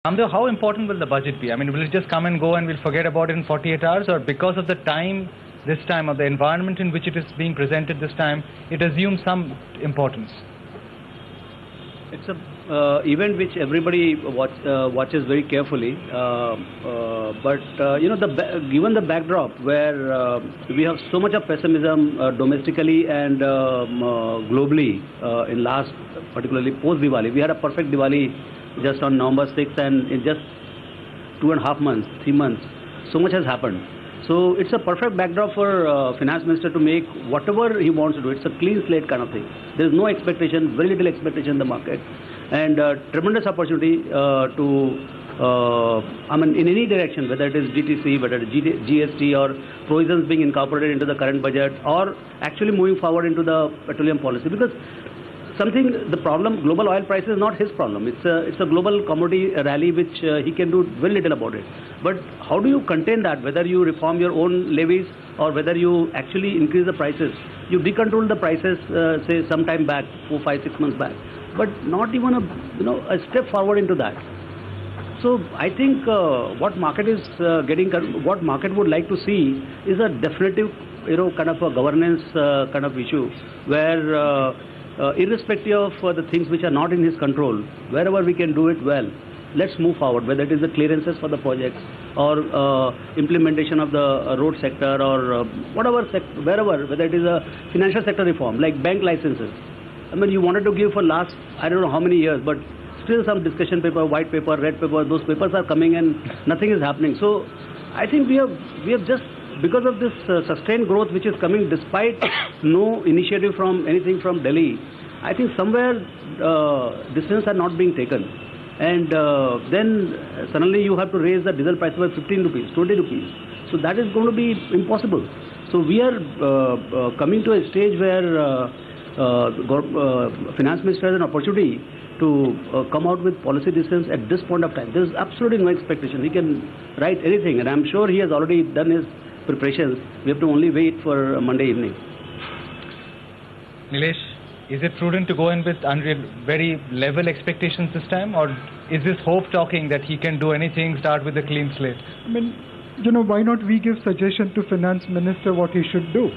Ramdev, how important will the budget be? I mean, will it just come and go and we'll forget about it in 48 hours, or because of the time, this time, of the environment in which it is being presented this time, it assumes some importance? It's a event which everybody watches very carefully, but given the backdrop where we have so much of pessimism domestically and globally in last, particularly post Diwali, we had a perfect Diwali just on November 6th, and in just 2.5 months, 3 months, so much has happened. So it's a perfect backdrop for finance minister to make whatever he wants to do. It's a clean slate kind of thing. There is no expectation, very little expectation in the market, and tremendous opportunity in any direction, whether it is GTC, whether it is GST, or provisions being incorporated into the current budget, or actually moving forward into the petroleum policy. Because the problem, global oil price is not his problem. It's a global commodity rally which he can do very little about it. But how do you contain that? Whether you reform your own levies or whether you actually increase the prices. You decontrol the prices, say some time back, 4, 5, 6 months back, but not even a step forward into that. So I think what market would like to see is a definitive, kind of a governance kind of issue where. Irrespective of the things which are not in his control, wherever we can do it well, let's move forward, whether it is the clearances for the projects or implementation of the road sector or whatever, whether it is a financial sector reform, like bank licenses. I mean, you wanted to give for last, I don't know how many years, but still some discussion paper, white paper, red paper, those papers are coming and nothing is happening. So I think we have just, because of this sustained growth which is coming despite no initiative from anything from Delhi, I think somewhere decisions are not being taken. And then suddenly you have to raise the diesel price by 15 rupees, 20 rupees. So that is going to be impossible. So we are coming to a stage where finance minister has an opportunity to come out with policy decisions at this point of time. There is absolutely no expectation. He can write anything, and I'm sure he has already done his preparations. We have to only wait for Monday evening. Nilesh, is it prudent to go in with very level expectations this time, or is this hope talking that he can do anything, start with a clean slate? I mean, why not we give suggestion to finance minister what he should do?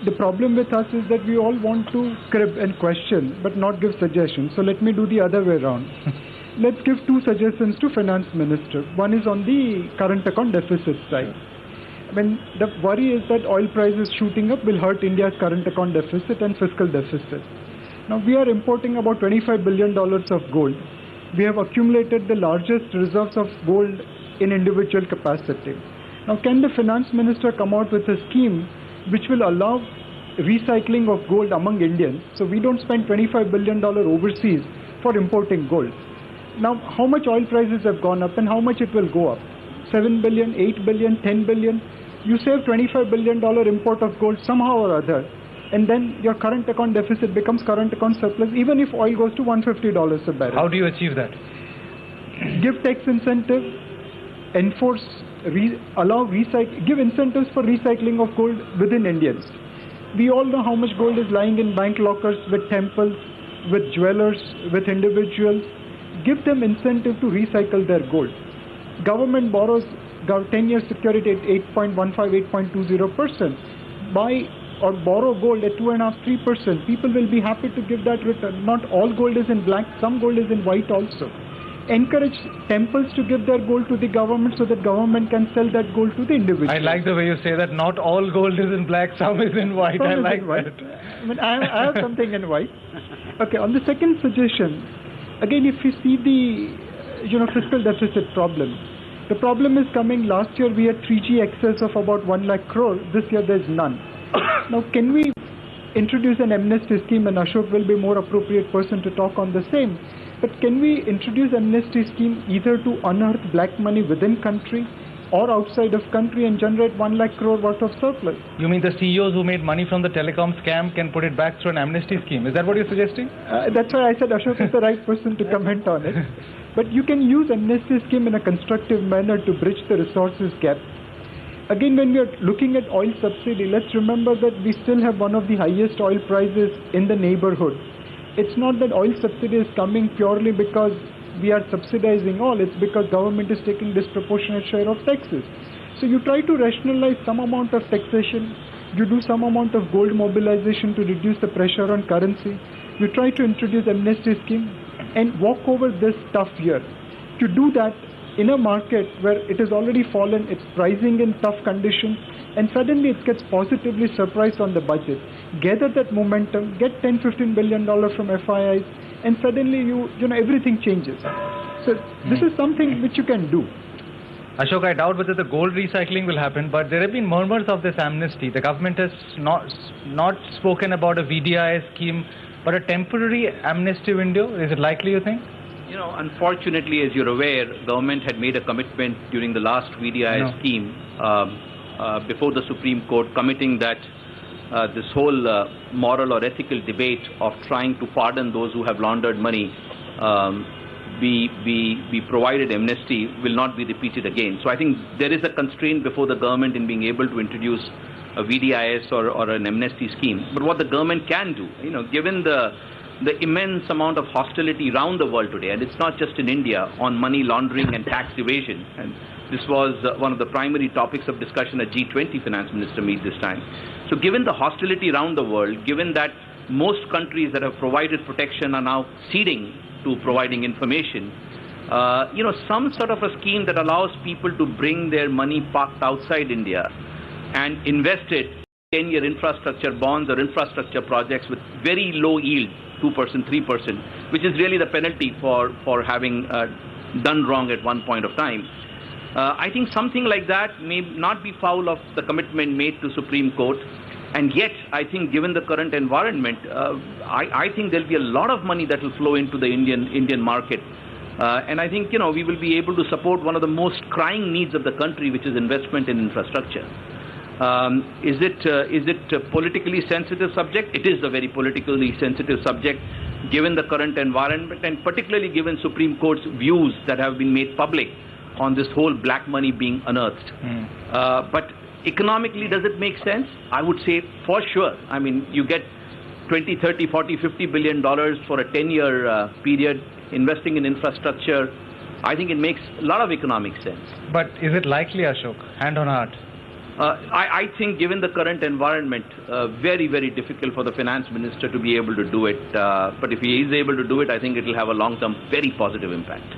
The problem with us is that we all want to crib and question, but not give suggestions. So let me do the other way around. Let's give 2 suggestions to finance minister. One is on the current account deficit side. I mean, the worry is that oil prices shooting up will hurt India's current account deficit and fiscal deficit. Now, we are importing about $25 billion of gold. We have accumulated the largest reserves of gold in individual capacity. Now, can the finance minister come out with a scheme which will allow recycling of gold among Indians, so we don't spend $25 billion overseas for importing gold? Now, how much oil prices have gone up and how much it will go up? 7 billion, 8 billion, 10 billion. You save $25 billion import of gold somehow or other, and then your current account deficit becomes current account surplus, even if oil goes to $150 a barrel. How do you achieve that? Give tax incentive, enforce, give incentives for recycling of gold within Indians. We all know how much gold is lying in bank lockers with temples, with jewelers, with individuals. Give them incentive to recycle their gold. Government borrows 10-year security at 8.15, 8.20%. Buy or borrow gold at 2.5%, 3%. People will be happy to give that return. Not all gold is in black, some gold is in white also. Encourage temples to give their gold to the government so that government can sell that gold to the individual. I like the way you say that. Not all gold is in black, some is in white. I like that. I mean, I have something in white. Okay, on the second suggestion, again, if you see the fiscal deficit problem, the problem is coming. Last year we had 3G excess of about 1 lakh crore. This year there is none. Now, can we introduce an amnesty scheme, and Ashok will be more appropriate person to talk on the same. But can we introduce amnesty scheme either to unearth black money within country or outside of country and generate 1 lakh crore worth of surplus? You mean the CEOs who made money from the telecom scam can put it back through an amnesty scheme? Is that what you're suggesting? That's why I said Ashok is the right person to comment on it. But you can use amnesty scheme in a constructive manner to bridge the resources gap. Again, when we are looking at oil subsidy, let's remember that we still have one of the highest oil prices in the neighborhood. It's not that oil subsidy is coming purely because we are subsidizing all, it's because government is taking disproportionate share of taxes. So you try to rationalize some amount of taxation, you do some amount of gold mobilization to reduce the pressure on currency, you try to introduce amnesty scheme and walk over this tough year. To do that in a market where it has already fallen, it's pricing in tough conditions, and suddenly it gets positively surprised on the budget. Gather that momentum, get $10-15 billion from FIIs, and suddenly you know everything changes. So this is something which you can do. Ashok, I doubt whether the gold recycling will happen, but there have been murmurs of this amnesty. The government has not spoken about a VDI scheme, but a temporary amnesty window. Is it likely, you think? You know, unfortunately, as you're aware, government had made a commitment during the last VDI scheme before the Supreme Court, committing that this whole moral or ethical debate of trying to pardon those who have laundered money be provided amnesty will not be repeated again. So I think there is a constraint before the government in being able to introduce a VDIS or an amnesty scheme. But what the government can do, you know, given the immense amount of hostility around the world today, and it's not just in India, on money laundering and tax evasion, and this was one of the primary topics of discussion at G20 finance minister meet this time. So given the hostility around the world, given that most countries that have provided protection are now ceding to providing information, you know, some sort of a scheme that allows people to bring their money parked outside India and invest it in 10-year infrastructure bonds or infrastructure projects with very low yield, 2%, 3%, which is really the penalty for having done wrong at one point of time. I think something like that may not be foul of the commitment made to Supreme Court, and yet I think given the current environment, I think there'll be a lot of money that will flow into the Indian market, and I think, you know, we will be able to support one of the most crying needs of the country, which is investment in infrastructure. Is it a politically sensitive subject? It is a very politically sensitive subject given the current environment, and particularly given Supreme Court's views that have been made public on this whole black money being unearthed. But economically, does it make sense? I would say for sure. I mean, you get 20, 30, 40, 50 billion dollars for a 10-year period investing in infrastructure. I think it makes a lot of economic sense. But is it likely, Ashok? Hand on heart. I think given the current environment, very, very difficult for the finance minister to be able to do it. But if he is able to do it, I think it will have a long-term, very positive impact.